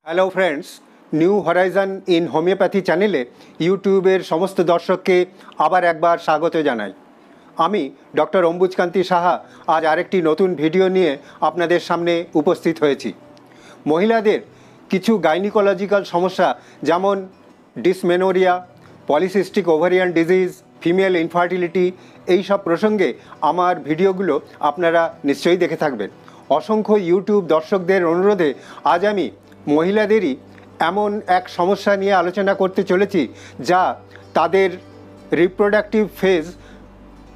Hello friends, new Horizon in homeopathy চ্যানেলে ইউটিউবের সমস্ত দর্শককে আবার একবার স্বাগত জানাই। আমি ডক্টর অম্বুজকান্তি সাহা আজ আরেকটি নতুন ভিডিও নিয়ে আপনাদের সামনে উপস্থিত হয়েছি। মহিলাদের কিছু গাইনিকোলজিক্যাল সমস্যা যেমন dysmenorrhoea, polycystic ovarian disease, female infertility, এই সব প্রসঙ্গে আমার ভিডিওগুলো আপনারা নিশ্চয়ই দেখে থাকবেন। অসংখ্য ইউটিউব দর্শকদের অনুরোধে আজ আমি মহিলাদেরই এমন এক সমস্যা নিয়ে আলোচনা করতে চলেছি যা তাদের রিপ্রোডাক্টিভ ফেজ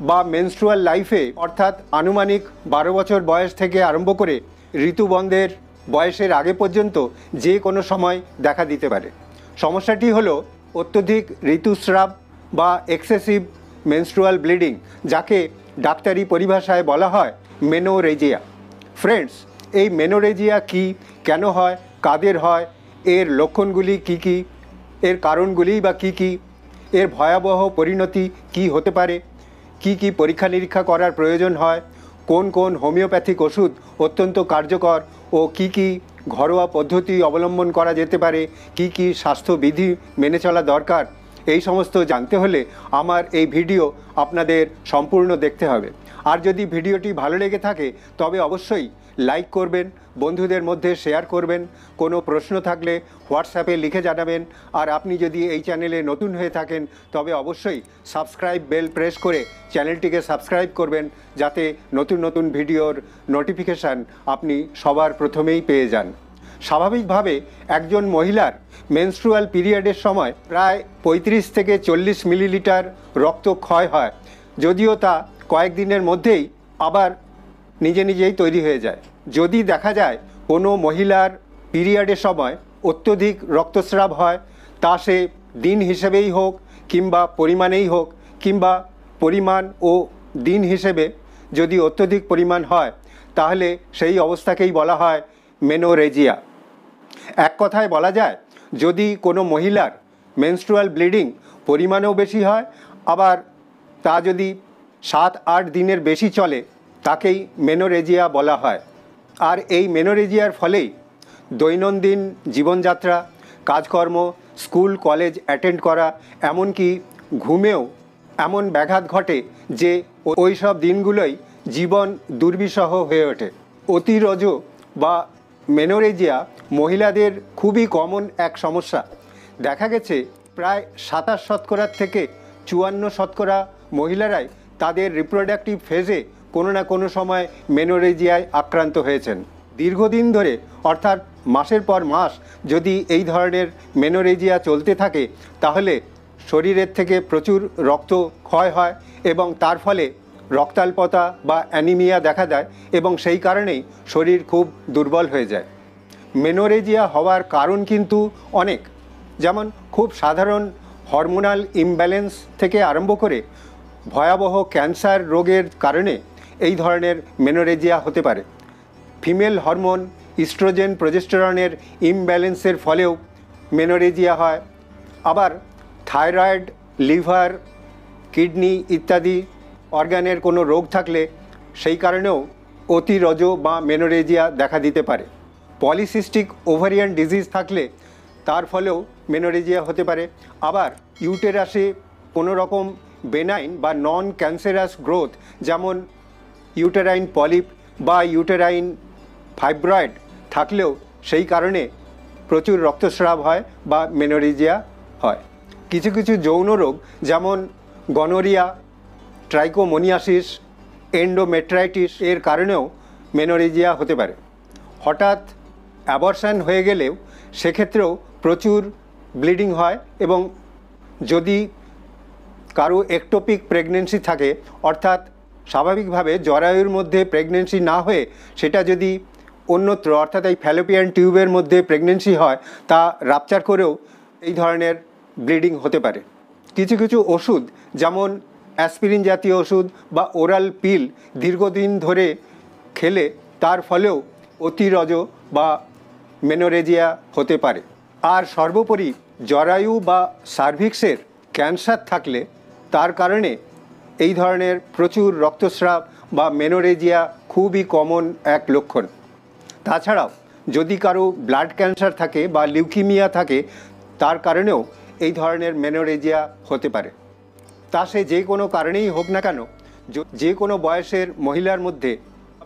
বা মেনস্ট্রুয়াল লাইফে অর্থাৎ আনুমানিক 12 বছর বয়স থেকে আরম্ভ করে ঋতুবন্ধের বয়সের আগে পর্যন্ত যে কোনো সময় দেখা দিতে পারে। সমস্যাটি হলো অত্যধিক ঋতুস্রাব বা এক্সেসিভ মেনস্ট্রুয়াল ব্লিডিং, যাকে ডাক্তারি পরিভাষায় বলা হয় মেনোরেজিয়া। ফ্রেন্ডস, এই মেনোরেজিয়া কি, কেন হয়, কাদের হয়, এর লক্ষণগুলি কি কি, এর কারণগুলি বা কি কি, এর ভয়াবহ পরিণতি কি হতে পারে, কি কি পরীক্ষা নিরীক্ষা করার প্রয়োজন হয়, কোন কোন হোমিওপ্যাথিক ওষুধ অত্যন্ত কার্যকর ও কি কি ঘরোয়া পদ্ধতি অবলম্বন করা যেতে পারে, কি কি স্বাস্থ্যবিধি মেনে চলা দরকার, এই সমস্ত জানতে হলে আমার এই ভিডিও আপনাদের সম্পূর্ণ দেখতে হবে। আর যদি ভিডিওটি ভালো লেগে থাকে তবে অবশ্যই লাইক করবেন, বন্ধুদের মধ্যে শেয়ার করবেন, কোনো প্রশ্ন থাকলে হোয়াটসঅ্যাপে লিখে জানাবেন। আর আপনি যদি এই চ্যানেলে নতুন হয়ে থাকেন তবে অবশ্যই সাবস্ক্রাইব বেল প্রেস করে চ্যানেলটিকে সাবস্ক্রাইব করবেন, যাতে নতুন নতুন ভিডিওর নোটিফিকেশান আপনি সবার প্রথমেই পেয়ে যান। স্বাভাবিকভাবে একজন মহিলার মেনস্ট্রুয়াল পিরিয়ডের সময় প্রায় 35 থেকে 40 মিলিলিটার রক্ত ক্ষয় হয়, যদিও তা কয়েকদিনের মধ্যেই আবার নিজে নিজেই তৈরি হয়ে যায়। যদি দেখা যায় কোনো মহিলার পিরিয়ডের সময় অত্যধিক রক্তস্রাব হয়, তা সে দিন হিসেবেই হোক কিংবা পরিমাণেই হোক, কিংবা পরিমাণ ও দিন হিসেবে যদি অত্যধিক পরিমাণ হয় তাহলে সেই অবস্থাকেই বলা হয় মেনোরেজিয়া। এক কথায় বলা যায়, যদি কোনো মহিলার মেনস্ট্রুয়াল ব্লিডিং পরিমাণেও বেশি হয়, আবার তা যদি 7-8 দিনের বেশি চলে, তাকেই মেনোরেজিয়া বলা হয়। আর এই মেনোরেজিয়ার ফলেই দৈনন্দিন জীবনযাত্রা, কাজকর্ম, স্কুল কলেজ অ্যাটেন্ড করা, এমনকি ঘুমেও এমন ব্যাঘাত ঘটে যে ওই সব দিনগুলোই জীবন দুর্বিষহ হয়ে ওঠে। অতিরজ বা মেনোরেজিয়া মহিলাদের খুবই কমন এক সমস্যা। দেখা গেছে প্রায় 27% থেকে 54% মহিলারাই তাদের রিপ্রোডাক্টিভ ফেজে কোনো না কোনো সময় মেনোরেজিয়ায় আক্রান্ত হয়েছেন। দীর্ঘদিন ধরে অর্থাৎ মাসের পর মাস যদি এই ধরনের মেনোরেজিয়া চলতে থাকে তাহলে শরীরের থেকে প্রচুর রক্ত ক্ষয় হয় এবং তার ফলে রক্তাল্পতা বা অ্যানিমিয়া দেখা দেয় এবং সেই কারণেই শরীর খুব দুর্বল হয়ে যায়। মেনোরেজিয়া হওয়ার কারণ কিন্তু অনেক, যেমন খুব সাধারণ হরমোনাল ইমব্যালেন্স থেকে আরম্ভ করে ভয়াবহ ক্যান্সার রোগের কারণে এই ধরনের মেনোরেজিয়া হতে পারে। ফিমেল হরমোন ইস্ট্রোজেন প্রজেস্টেরনের ইমব্যালেন্সের ফলেও মেনোরেজিয়া হয়। আবার থাইরয়েড, লিভার, কিডনি ইত্যাদি অর্গানের কোনো রোগ থাকলে সেই কারণেও অতিরজ বা মেনোরেজিয়া দেখা দিতে পারে। পলিসিস্টিক ওভারিয়ান ডিজিজ থাকলে তার ফলেও মেনোরেজিয়া হতে পারে। আবার ইউটেরাসে কোনো রকম বেনাইন বা নন ক্যান্সারাস গ্রোথ, যেমন ইউটেরাইন পলিপ বা ইউটেরাইন ফাইব্রয়েড থাকলেও সেই কারণে প্রচুর রক্তস্রাব হয় বা মেনোরেজিয়া হয়। কিছু কিছু যৌন রোগ যেমন গনোরিয়া, ট্রাইকোমোনিয়াসিস, এন্ডোমেট্রাইটিস এর কারণেও মেনোরেজিয়া হতে পারে। হঠাৎ অ্যাবর্শন হয়ে গেলেও সেক্ষেত্রেও প্রচুর ব্লিডিং হয় এবং যদি কারো একটোপিক প্রেগনেন্সি থাকে, অর্থাৎ স্বাভাবিকভাবে জরায়ুর মধ্যে প্রেগনেন্সি না হয়ে সেটা যদি অন্যত্র অর্থাৎ এই ফ্যালোপিয়ান টিউবের মধ্যে প্রেগনেন্সি হয়, তা রাপচার করেও এই ধরনের ব্লিডিং হতে পারে। কিছু কিছু ওষুধ যেমন অ্যাসপিরিন জাতীয় ওষুধ বা ওরাল পিল দীর্ঘদিন ধরে খেলে তার ফলেও অতিরজ বা মেনোরেজিয়া হতে পারে। আর সর্বোপরি জরায়ু বা সার্ভিক্সের ক্যান্সার থাকলে তার কারণে এই ধরনের প্রচুর রক্তস্রাব বা মেনোরেজিয়া খুবই কমন এক লক্ষণ। তাছাড়াও যদি কারো ব্লাড ক্যান্সার থাকে বা লিউকিমিয়া থাকে তার কারণেও এই ধরনের মেনোরেজিয়া হতে পারে। তা সে যে কোনো কারণেই হোক না কেন, যে কোনো বয়সের মহিলার মধ্যে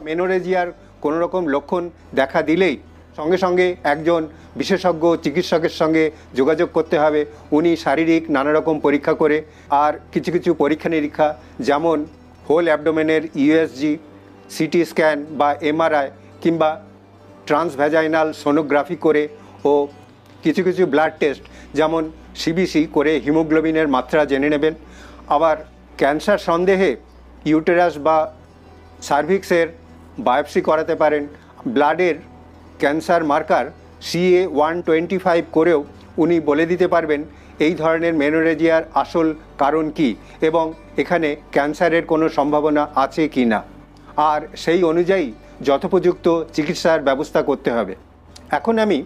মেনোরেজিয়ার কোনো রকম লক্ষণ দেখা দিলেই সঙ্গে সঙ্গে একজন বিশেষজ্ঞ চিকিৎসকের সঙ্গে যোগাযোগ করতে হবে। উনি শারীরিক নানা রকম পরীক্ষা করে আর কিছু কিছু পরীক্ষা নিরীক্ষা যেমন হোল অ্যাবডোমেনের ইউএসজি, সিটি স্ক্যান বা এমআরআই কিংবা ট্রান্সভ্যাজাইনাল সোনোগ্রাফি করে ও কিছু কিছু ব্লাড টেস্ট যেমন সিবিসি করে হিমোগ্লোবিনের মাত্রা জেনে নেবেন। আবার ক্যান্সার সন্দেহে ইউটেরাস বা সার্ভিক্সের বায়োপসি করাতে পারেন। ব্লাডের ক্যান্সার মার্কার CA-125 করেও উনি বলে দিতে পারবেন এই ধরনের মেনোরেজিয়ার আসল কারণ কি এবং এখানে ক্যান্সারের কোনো সম্ভাবনা আছে কি না, আর সেই অনুযায়ী যথোপযুক্ত চিকিৎসার ব্যবস্থা করতে হবে। এখন আমি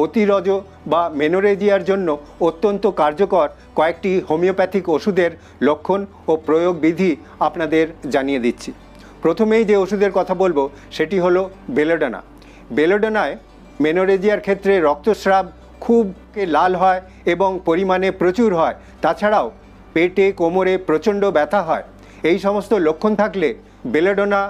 অতিরজ বা মেনোরেজিয়ার জন্য অত্যন্ত কার্যকর কয়েকটি হোমিওপ্যাথিক ওষুধের লক্ষণ ও প্রয়োগ বিধি আপনাদের জানিয়ে দিচ্ছি। প্রথমেই যে ওষুধের কথা বলবো সেটি হলো বেলোডোনা। বেলোডোনায় মেনোরেজিয়ার ক্ষেত্রে রক্তস্রাব খুব লাল হয় এবং পরিমাণে প্রচুর হয়। তাছাড়াও পেটে কোমরে প্রচণ্ড ব্যথা হয়। এই সমস্ত লক্ষণ থাকলে বেলোডোনা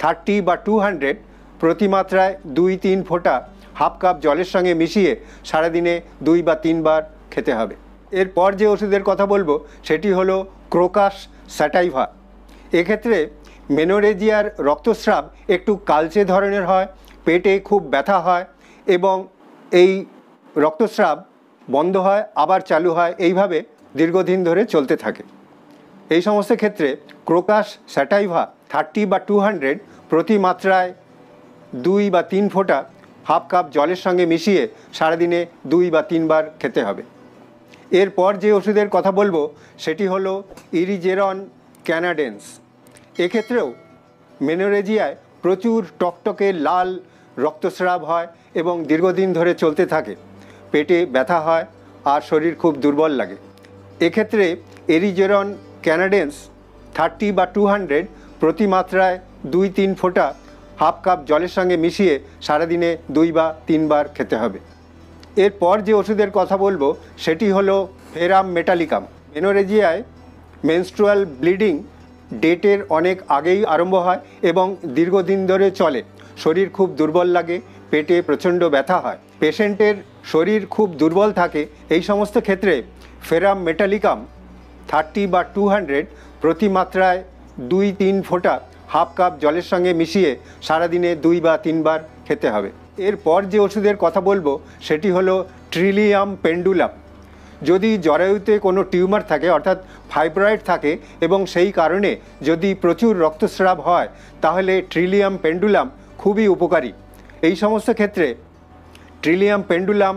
30 বা 200 প্রতি মাত্রায় 2-3 ফোঁটা হাফ কাপ জলের সঙ্গে মিশিয়ে সারাদিনে 2 বা 3 বার খেতে হবে। এরপর যে ওষুধের কথা বলবো সেটি হলো ক্রোকাস স্যাটাইভা। এক্ষেত্রে মেনোরেজিয়ার রক্তস্রাব একটু কালচে ধরনের হয়, পেটে খুব ব্যথা হয় এবং এই রক্তস্রাব বন্ধ হয় আবার চালু হয়, এইভাবে দীর্ঘদিন ধরে চলতে থাকে। এই সমস্ত ক্ষেত্রে ক্রোকাস স্যাটাইভা 30 বা 200 প্রতি মাত্রায় 2 বা 3 ফোঁটা হাফ কাপ জলের সঙ্গে মিশিয়ে সারাদিনে 2 বা 3 বার খেতে হবে। এরপর যে ওষুধের কথা বলবো সেটি হলো ইরিজেরন ক্যানাডেন্স। এক্ষেত্রেও মেনোরেজিয়ায় প্রচুর টকটকে লাল রক্তস্রাব হয় এবং দীর্ঘদিন ধরে চলতে থাকে। পেটে ব্যথা হয় আর শরীর খুব দুর্বল লাগে। এক্ষেত্রে এরিজেরন ক্যানাডেন্স 30 বা 200 প্রতি মাত্রায় 2-3 ফোঁটা হাফ কাপ জলের সঙ্গে মিশিয়ে সারাদিনে 2 বা 3 বার খেতে হবে। এরপর যে ওষুধের কথা বলবো সেটি হলো ফেরাম মেটালিকাম। মেনোরেজিয়ায় মেনস্ট্রুয়াল ব্লিডিং ডেটের অনেক আগেই আরম্ভ হয় এবং দীর্ঘদিন ধরে চলে। শরীর খুব দুর্বল লাগে, পেটে প্রচণ্ড ব্যথা হয়, পেশেন্টের শরীর খুব দুর্বল থাকে। এই সমস্ত ক্ষেত্রে ফেরাম মেটালিকাম 30 বা 200 প্রতি মাত্রায় 2-3 ফোঁটা হাফ কাপ জলের সঙ্গে মিশিয়ে সারাদিনে 2 বা 3 বার খেতে হবে। এরপর যে ওষুধের কথা বলবো সেটি হলো ট্রিলিয়াম পেন্ডুলাম। যদি জরায়ুতে কোনো টিউমার থাকে অর্থাৎ ফাইব্রয়েড থাকে এবং সেই কারণে যদি প্রচুর রক্তস্রাব হয় তাহলে ট্রিলিয়াম পেন্ডুলাম খুবই উপকারী। এই সমস্ত ক্ষেত্রে ট্রিলিয়াম পেন্ডুলাম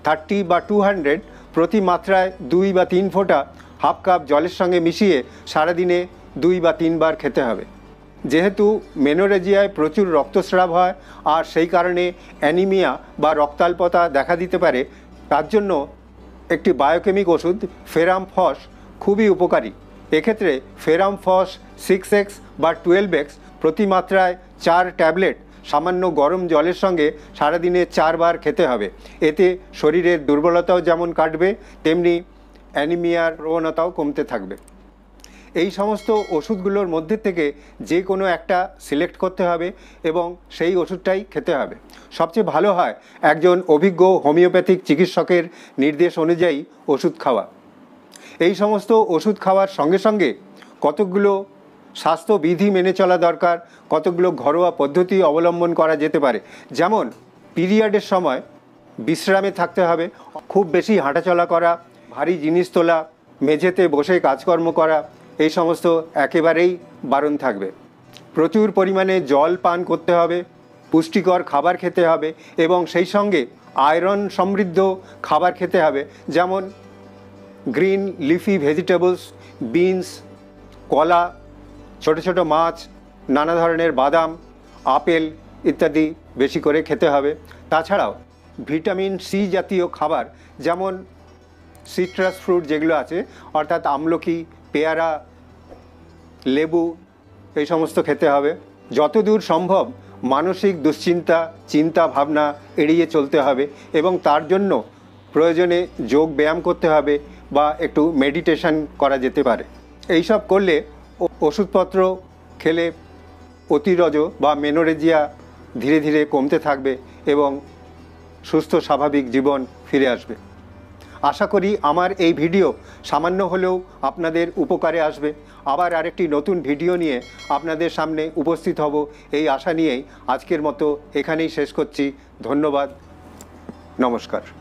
30 বা 200 প্রতি মাত্রায় 2 বা 3 ফোঁটা হাফ কাপ জলের সঙ্গে মিশিয়ে সারাদিনে 2 বা 3 বার খেতে হবে। যেহেতু মেনোরেজিয়ায় প্রচুর রক্তস্রাব হয় আর সেই কারণে অ্যানিমিয়া বা রক্তাল্পতা দেখা দিতে পারে, তার জন্য একটি বায়োকেমিক ওষুধ ফেরাম ফস খুবই উপকারী। এক্ষেত্রে ফেরাম ফস 6x বা 12x প্রতি মাত্রায় 4 ট্যাবলেট সামান্য গরম জলের সঙ্গে সারাদিনে 4 বার খেতে হবে। এতে শরীরের দুর্বলতাও যেমন কাটবে তেমনি অ্যানিমিয়ার প্রবণতাও কমতে থাকবে। এই সমস্ত ওষুধগুলোর মধ্যে থেকে যে কোনো একটা সিলেক্ট করতে হবে এবং সেই ওষুধটাই খেতে হবে। সবচেয়ে ভালো হয় একজন অভিজ্ঞ হোমিওপ্যাথিক চিকিৎসকের নির্দেশ অনুযায়ী ওষুধ খাওয়া। এই সমস্ত ওষুধ খাওয়ার সঙ্গে সঙ্গে কতকগুলো স্বাস্থ্যবিধি মেনে চলা দরকার, কতকগুলো ঘরোয়া পদ্ধতি অবলম্বন করা যেতে পারে। যেমন পিরিয়ডের সময় বিশ্রামে থাকতে হবে, খুব বেশি হাঁটাচলা করা, ভারী জিনিস তোলা, মেঝেতে বসে কাজকর্ম করা এই সমস্ত একেবারেই বারণ থাকবে। প্রচুর পরিমাণে জল পান করতে হবে, পুষ্টিকর খাবার খেতে হবে এবং সেই সঙ্গে আয়রন সমৃদ্ধ খাবার খেতে হবে, যেমন গ্রিন লিফি ভেজিটেবলস, বিনস, কলা, ছোট ছোট মাছ, নানা ধরনের বাদাম, আপেল ইত্যাদি বেশি করে খেতে হবে। তাছাড়াও ভিটামিন সি জাতীয় খাবার যেমন সিট্রাস ফ্রুট যেগুলো আছে অর্থাৎ আমলকি, পেয়ারা, লেবু এই সমস্ত খেতে হবে। যতদূর সম্ভব মানসিক দুশ্চিন্তা, চিন্তা ভাবনা এড়িয়ে চলতে হবে এবং তার জন্য প্রয়োজনে যোগ ব্যায়াম করতে হবে বা একটু মেডিটেশন করা যেতে পারে। এইসব করলে ওষুধপত্র খেলে অতিরজ বা মেনোরেজিয়া ধীরে ধীরে কমতে থাকবে এবং সুস্থ স্বাভাবিক জীবন ফিরে আসবে। আশা করি আমার এই ভিডিও সামান্য হলেও আপনাদের উপকারে আসবে। আবার আরেকটি নতুন ভিডিও নিয়ে আপনাদের সামনে উপস্থিত হব এই আশা নিয়েই আজকের মতো এখানেই শেষ করছি। ধন্যবাদ, নমস্কার।